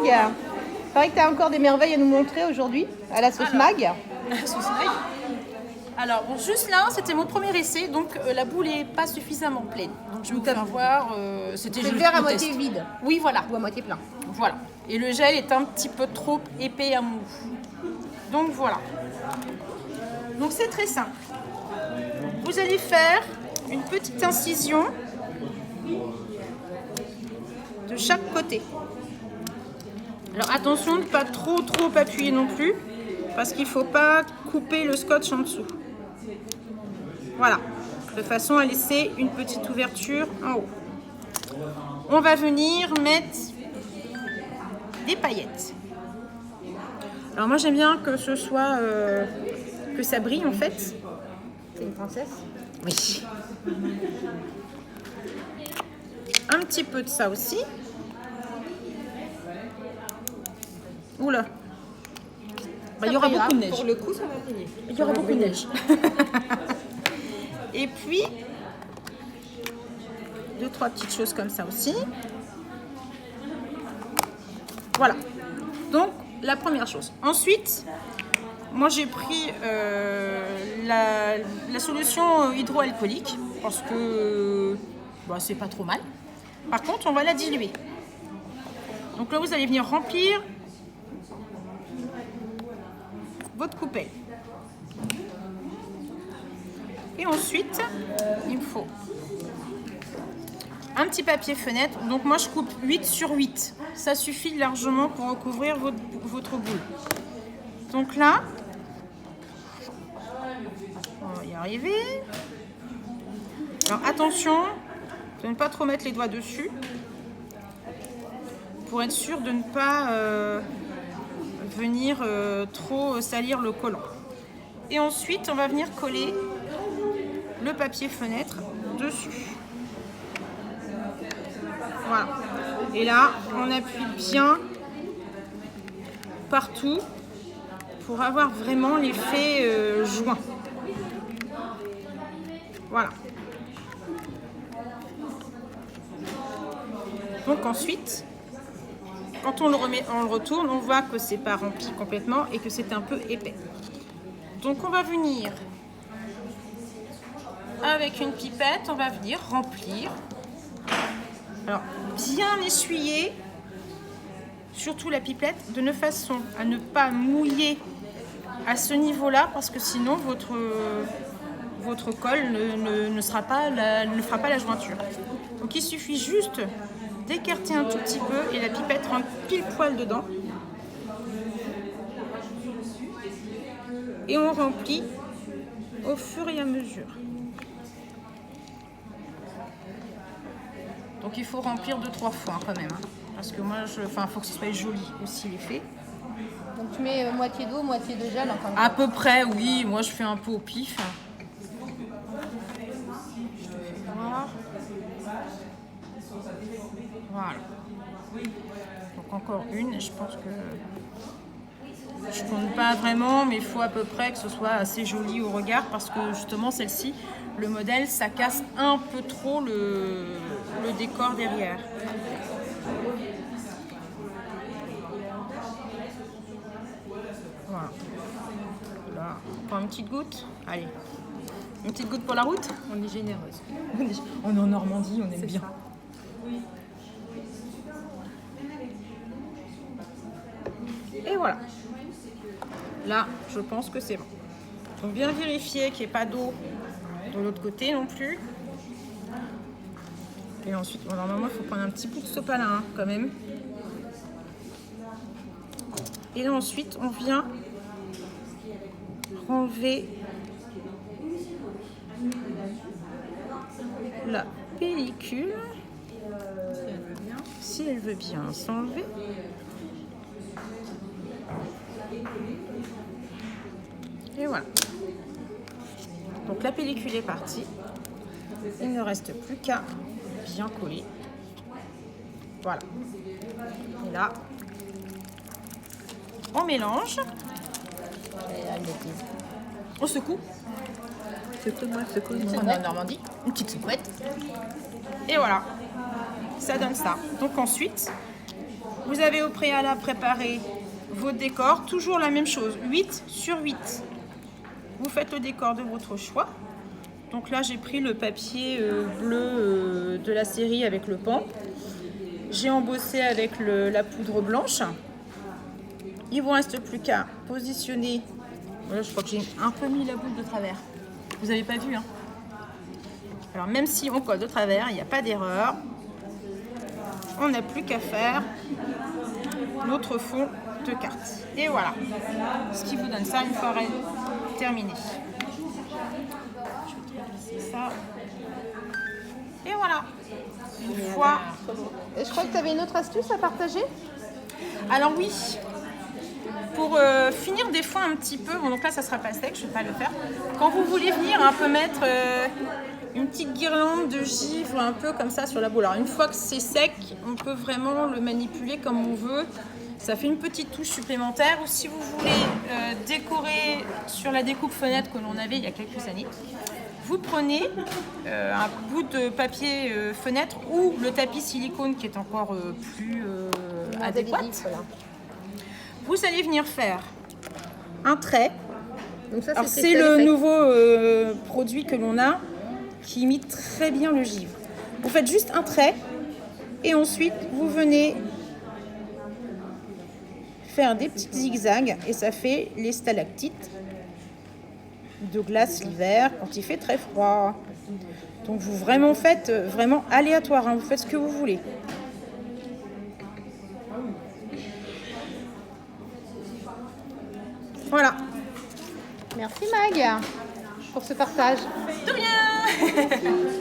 Mag. Il paraît que tu as encore des merveilles à nous montrer aujourd'hui à la sauce Mag. La sauce Mag. Alors, bon, juste là, c'était mon premier essai, donc la boule n'est pas suffisamment pleine. Donc, je vais vous faire voir. C'était juste le verre à le moitié test. vide. Oui, voilà. Ou à moitié plein. Voilà. Et le gel est un petit peu trop épais à mon goût. Donc, voilà. Donc, c'est très simple. Vous allez faire une petite incision de chaque côté. Alors attention de ne pas trop appuyer non plus parce qu'il ne faut pas couper le scotch en dessous. Voilà, de façon à laisser une petite ouverture en haut. On va venir mettre des paillettes. Alors moi j'aime bien que ce soit que ça brille en fait. C'est une princesse? Oui. Un petit peu de ça aussi. Oula. Il y aura beaucoup de neige. Pour le coup, ça va briller. Il y aura beaucoup de neige. Et puis, 2-3 petites choses comme ça aussi. Voilà. Donc, la première chose. Ensuite, moi j'ai pris la solution hydroalcoolique parce que c'est pas trop mal. Par contre, on va la diluer. Donc là, vous allez venir remplir votre coupelle. Et ensuite, il me faut un petit papier fenêtre. Donc moi, je coupe 8 sur 8. Ça suffit largement pour recouvrir votre boule. Donc là, on va y arriver. Alors attention de ne pas trop mettre les doigts dessus pour être sûr de ne pas venir trop salir le collant. Et ensuite, on va venir coller le papier fenêtre dessus. Voilà. Et là, on appuie bien partout pour avoir vraiment l'effet joint. Voilà. Donc ensuite, quand on le retourne, on voit que c'est pas rempli complètement et que c'est un peu épais. Donc on va venir avec une pipette, on va venir remplir. Alors bien essuyer, surtout la pipette, de façon à ne pas mouiller à ce niveau-là, parce que sinon votre colle ne fera pas la jointure. Donc il suffit juste d'écarter un tout petit peu et la pipette rentre pile poil dedans. Et on remplit au fur et à mesure. Donc il faut remplir 2-3 fois quand même. Parce que moi, faut que ce soit joli aussi l'effet. Donc tu mets moitié d'eau, moitié de gel. Enfin, à peu près, oui. Moi, je fais un peu au pif. Voilà. Donc encore une, je pense que je compte pas vraiment, mais il faut à peu près que ce soit assez joli au regard parce que justement celle-ci, le modèle, ça casse un peu trop le décor derrière. Voilà. Là, encore une petite goutte. Allez. Une petite goutte pour la route. on est généreuse. On est en Normandie, on aime bien. Ça. Et voilà. Là, je pense que c'est bon. Donc bien vérifier qu'il n'y ait pas d'eau de l'autre côté non plus. Et ensuite, normalement, il faut prendre un petit bout de sopalin quand même. Et là, ensuite, on vient enlever la pellicule. Si elle veut bien s'enlever. Et voilà. Donc la pellicule est partie. Il ne reste plus qu'à bien coller. Voilà. Et là, on mélange. On secoue. Secoue-moi, On est en Normandie. Une petite secouette. Et voilà. Ça donne ça. Donc ensuite, Vous avez au préalable préparé vos décors, toujours la même chose, 8 sur 8. Vous faites le décor de votre choix. Donc là, j'ai pris le papier bleu de la série avec le pan. J'ai embossé avec la poudre blanche. Il vous reste plus qu'à positionner. Voilà, je crois que j'ai un peu mis la boule de travers. Vous n'avez pas vu, hein? Alors même si on colle de travers, il n'y a pas d'erreur. On n'a plus qu'à faire notre fond de carte. Et voilà. Ce qui vous donne ça une fois terminé. Ça. Et voilà. Une fois. Et je crois que tu avais une autre astuce à partager. Alors oui. Pour finir des fois un petit peu, bon donc là ça sera pas sec, je vais pas le faire. Quand vous voulez venir un peu mettre une petite guirlande de givre un peu comme ça sur la boule. Alors une fois que c'est sec, on peut vraiment le manipuler comme on veut. Ça fait une petite touche supplémentaire. Ou si vous voulez décorer sur la découpe fenêtre que l'on avait il y a quelques années, vous prenez un bout de papier fenêtre ou le tapis silicone qui est encore plus adéquat. Vous allez venir faire un trait. Donc ça, alors c'est le nouveau produit que l'on a qui imite très bien le givre. Vous faites juste un trait et ensuite vous venez faire des petits zigzags et ça fait les stalactites de glace l'hiver quand il fait très froid. Donc vous vraiment faites vraiment aléatoire, hein, vous faites ce que vous voulez. Voilà. Merci Mag pour ce partage. De rien.